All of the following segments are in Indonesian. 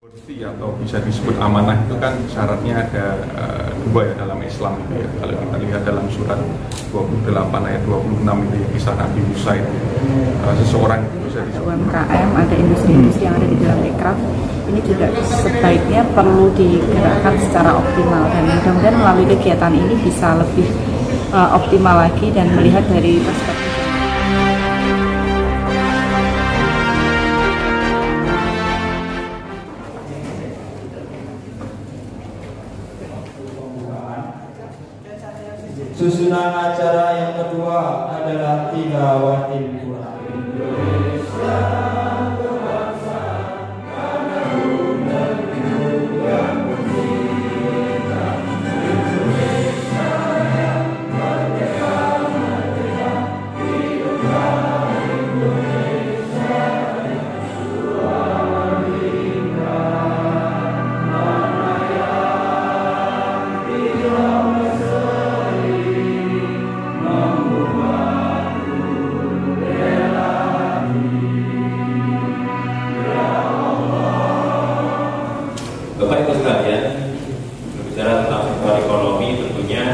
Atau bisa disebut amanah itu kan syaratnya ada dua ya dalam Islam itu ya. Kalau kita lihat dalam surat 28 ayat 26 itu ya, kisah Nabi Musa itu seseorang itu bisa disebut UMKM, ada industri-industri yang ada di dalam Ekraf ini juga sebaiknya perlu digerakkan secara optimal, dan mudah-mudahan melalui kegiatan ini bisa lebih optimal lagi dan melihat dari perspektif Susunan acara yang kedua adalah tilawatil Quran. Bapak Ibu sekalian, berbicara tentang sektor ekonomi, tentunya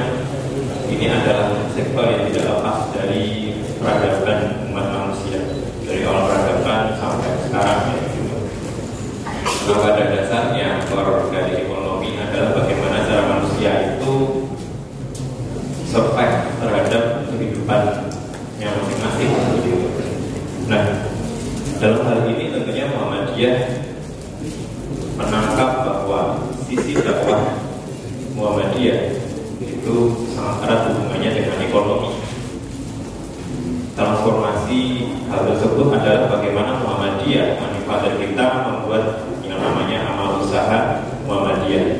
ini adalah sektor yang tidak lepas dari peradaban umat manusia, dari awal peradaban sampai sekarang ya. Nah, pada dasarnya core dari ekonomi adalah bagaimana cara manusia itu survive terhadap kehidupannya masing-masing. Nah, dalam hal ini tentunya Muhammadiyah menangkap bahwa sisi dakwah Muhammadiyah itu sangat erat hubungannya dengan ekonomi. Transformasi hal tersebut adalah bagaimana Muhammadiyah manifat kita membuat yang namanya amal usaha Muhammadiyah.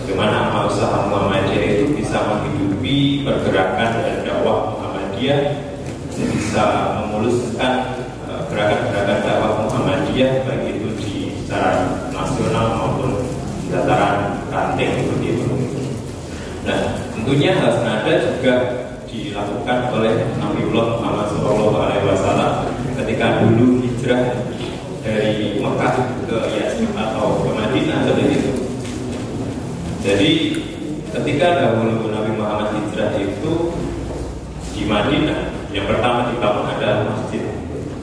Bagaimana amal usaha Muhammadiyah itu bisa menghidupi pergerakan dan dakwah Muhammadiyah, bisa memuluskan gerakan-gerakan dakwah Muhammadiyah baik itu di secara nasional maupun di dataran ranting seperti itu. Nah, tentunya hal senada juga dilakukan oleh Nabiullah Muhammad SAW ketika dulu hijrah dari Mekah ke Yasrib atau ke Madinah seperti itu. Jadi ketika dahulu Nabi Muhammad hijrah itu di Madinah, yang pertama dibangun adalah masjid.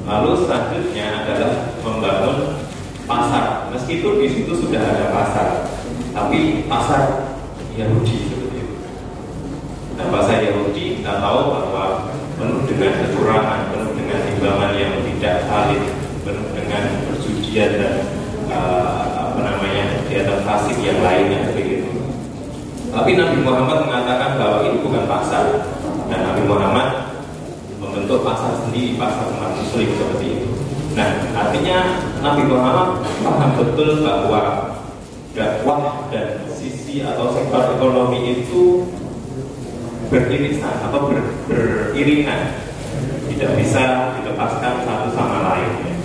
Lalu selanjutnya adalah membangun pasar, meskipun di situ sudah ada pasar, tapi pasar Yahudi seperti itu. Nah, pasar Yahudi kita tahu bahwa penuh dengan kecurangan, penuh dengan timbangan yang tidak valid, penuh dengan perjudian dan kegiatan fasik yang lainnya begitu. Tapi Nabi Muhammad mengatakan bahwa ini bukan pasar, dan Nabi Muhammad membentuk pasar sendiri, pasar umat Muslim seperti itu. Nah, artinya Nabi Muhammad paham betul bahwa dakwah dan sisi atau sektor ekonomi itu beririsan atau beriringan, tidak bisa dilepaskan satu sama lain.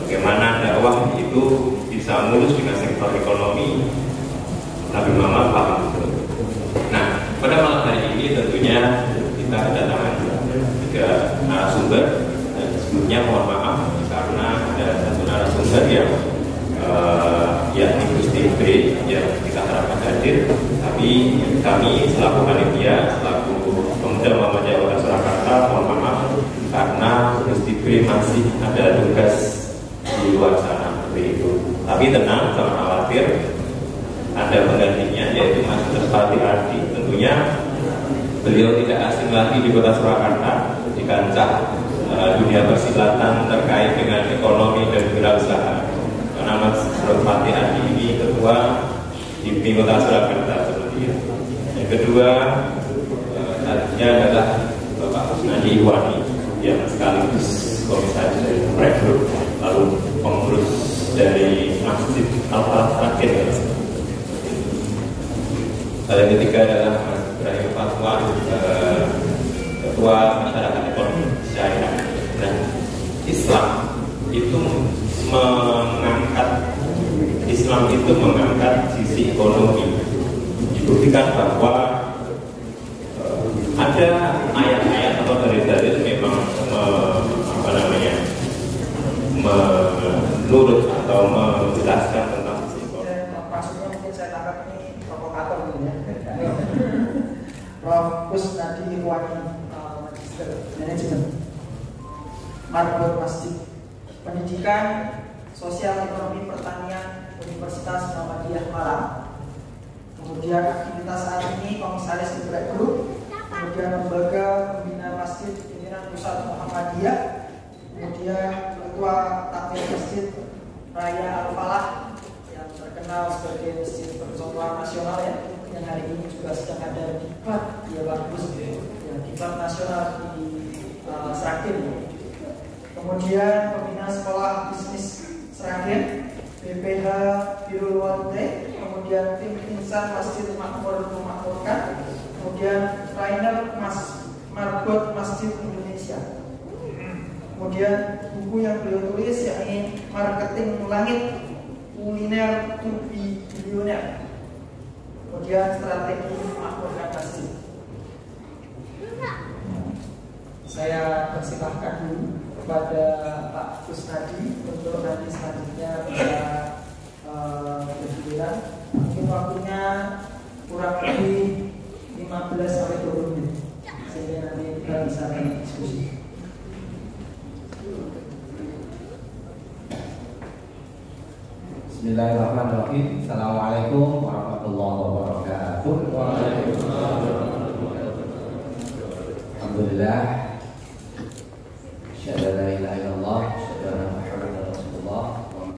Bagaimana dakwah itu bisa mulus dengan sektor ekonomi, Nabi Muhammad paham betul. Nah, pada malam hari ini tentunya kita kedatangan tiga narasumber, dan sebelumnya mohon maaf karena ada satu narasumber yang yakni Gus TV yang kita harapkan hadir, tapi kami selaku panitia, selaku pemuda Muhammadiyah Kota Surakarta, mohon maaf karena Gus TV masih ada tugas di luar sana seperti itu. Tapi tenang, jangan khawatir, ada penggantinya yaitu Mas Terpati Ardi. Tentunya beliau tidak asing lagi di Kota Surakarta, di kancah dunia persilatan terkait dengan ekonomi dan wirausaha. Nama Terpati Ardi ini ketua di Kota Surakarta seperti itu. Yang kedua artinya adalah Bapak Nadi Iwani yang sekaligus komisaris dari Rektor, lalu pengurus dari Masjid Al-Fatih. Yang ketiga adalah Mas Ibrahim Fatwa, ketua masyarakat ekonomi syariah. Dan Islam itu mengangkat sisi ekonomi. Dibuktikan bahwa ada ayat-ayat atau dalil-dalil memang menurut atau menjelaskan tentang sisi manajemen. Marbot Masjid, pendidikan, sosial ekonomi pertanian Universitas Muhammadiyah Malang. Kemudian aktivitas saat ini Komisaris Gerak Group, kemudian lembaga pembina masjid pimpinan pusat Muhammadiyah, kemudian ketua takmir masjid Raya Al-Falah yang terkenal sebagai masjid percontohan nasional ya, yang hari ini juga sedang ada diklat ya bagus ya, diklat nasional di Seragen. Kemudian pembina sekolah bisnis Seragen, BPH Birul Walidain, kemudian tim insan Masjid Makmur Memakmurkan, kemudian trainer Marbot Masjid Indonesia. Kemudian buku yang beliau tulis yakni Marketing Langit Kuliner to be Billionaire. Kemudian strategi memakmurkan masjid. Saya persilahkan dulu kepada Pak Kusnadi untuk nanti selanjutnya bisa bergiliran. Mungkin waktunya kurang lebih 15 sampai 20 menit sehingga nanti kita bisa diskusi. Bismillahirrahmanirrahim. Assalamualaikum